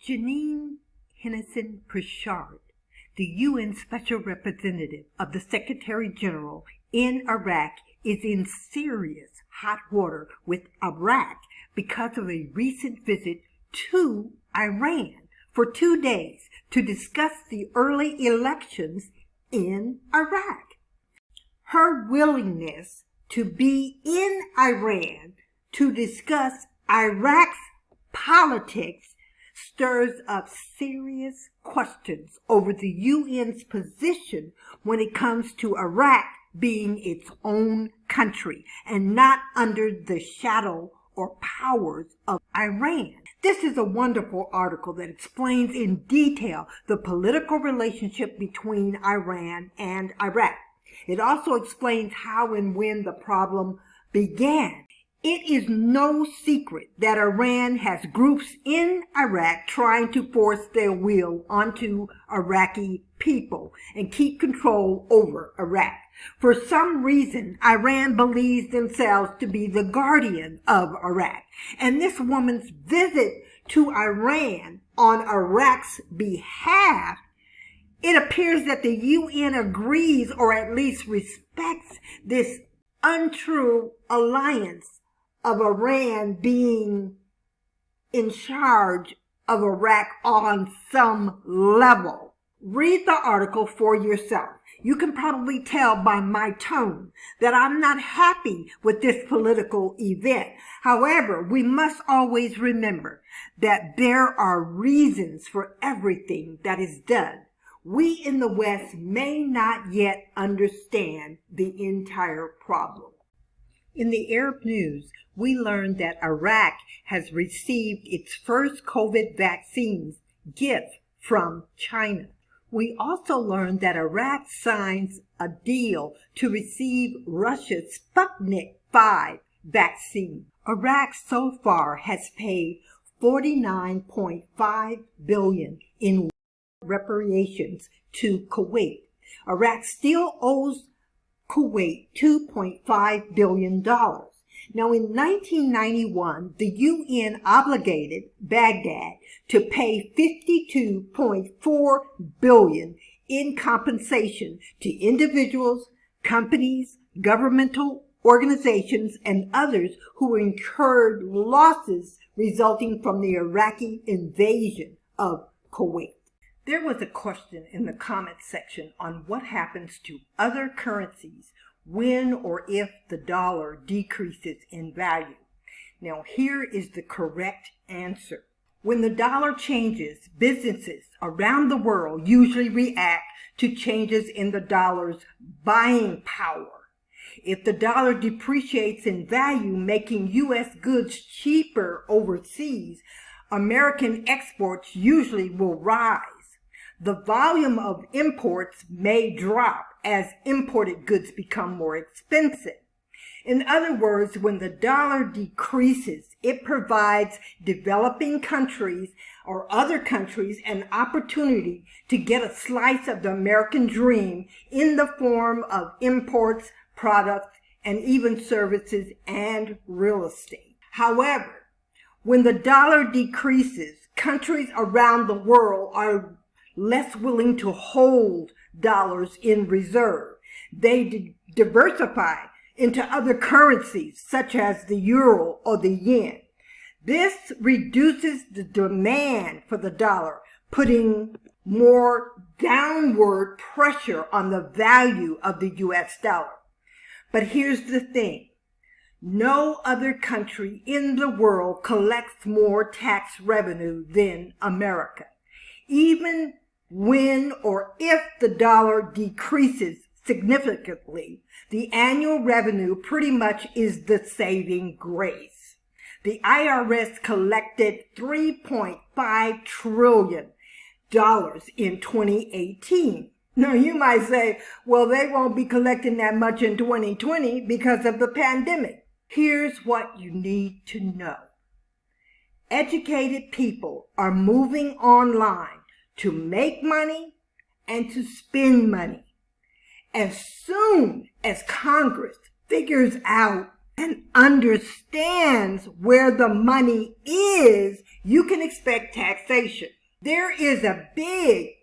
Janine Hennis-Plasschaert, the UN Special Representative of the Secretary General in Iraq, is in serious hot water with Iraq because of a recent visit to Iran for 2 days to discuss the early elections in Iraq. Her willingness to be in Iran to discuss Iraq's politics stirs up serious questions over the UN's position when it comes to Iraq being its own country and not under the shadow or powers of Iran. This is a wonderful article that explains in detail the political relationship between Iran and Iraq. It also explains how and when the problem began. It is no secret that Iran has groups in Iraq trying to force their will onto Iraqi people and keep control over Iraq. For some reason, Iran believes themselves to be the guardian of Iraq. And this woman's visit to Iran on Iraq's behalf, it appears that the UN agrees or at least respects this untrue alliance of Iran being in charge of Iraq on some level. Read the article for yourself. You can probably tell by my tone that I'm not happy with this political event. However, we must always remember that there are reasons for everything that is done. We in the West may not yet understand the entire problem. In the Arab news, we learned that Iraq has received its first COVID vaccines gift from China. We also learned that Iraq signs a deal to receive Russia's Sputnik V vaccine. Iraq so far has paid $49.5 billion in reparations to Kuwait. Iraq still owes Kuwait $2.5 billion. Now, in 1991, the UN obligated Baghdad to pay $52.4 billion in compensation to individuals, companies, governmental organizations, and others who incurred losses resulting from the Iraqi invasion of Kuwait. There was a question in the comment section on what happens to other currencies when or if the dollar decreases in value. Now, here is the correct answer. When the dollar changes, businesses around the world usually react to changes in the dollar's buying power. If the dollar depreciates in value, making U.S. goods cheaper overseas, American exports usually will rise. The volume of imports may drop as imported goods become more expensive. In other words, when the dollar decreases, it provides developing countries or other countries an opportunity to get a slice of the American dream in the form of imports, products, and even services and real estate. However, when the dollar decreases, countries around the world are less willing to hold dollars in reserve. They diversify into other currencies such as the euro or the yen. This reduces the demand for the dollar, putting more downward pressure on the value of the US dollar. But here's the thing. No other country in the world collects more tax revenue than America. Even when or if the dollar decreases significantly, the annual revenue pretty much is the saving grace. The IRS collected $3.5 trillion in 2018. Now, you might say, well, they won't be collecting that much in 2020 because of the pandemic. Here's what you need to know. Educated people are moving online to make money and to spend money. As soon as Congress figures out and understands where the money is, you can expect taxation. There is a big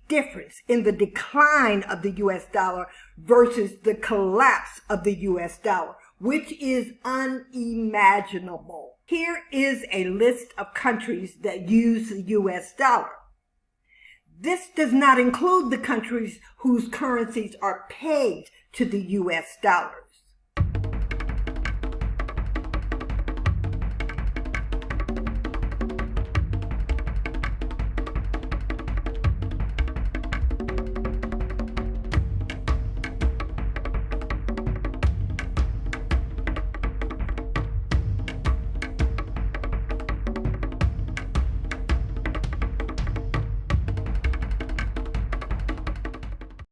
difference in the decline of the US dollar versus the collapse of the US dollar, which is unimaginable. Here is a list of countries that use the US dollar. This does not include the countries whose currencies are pegged to the US dollar.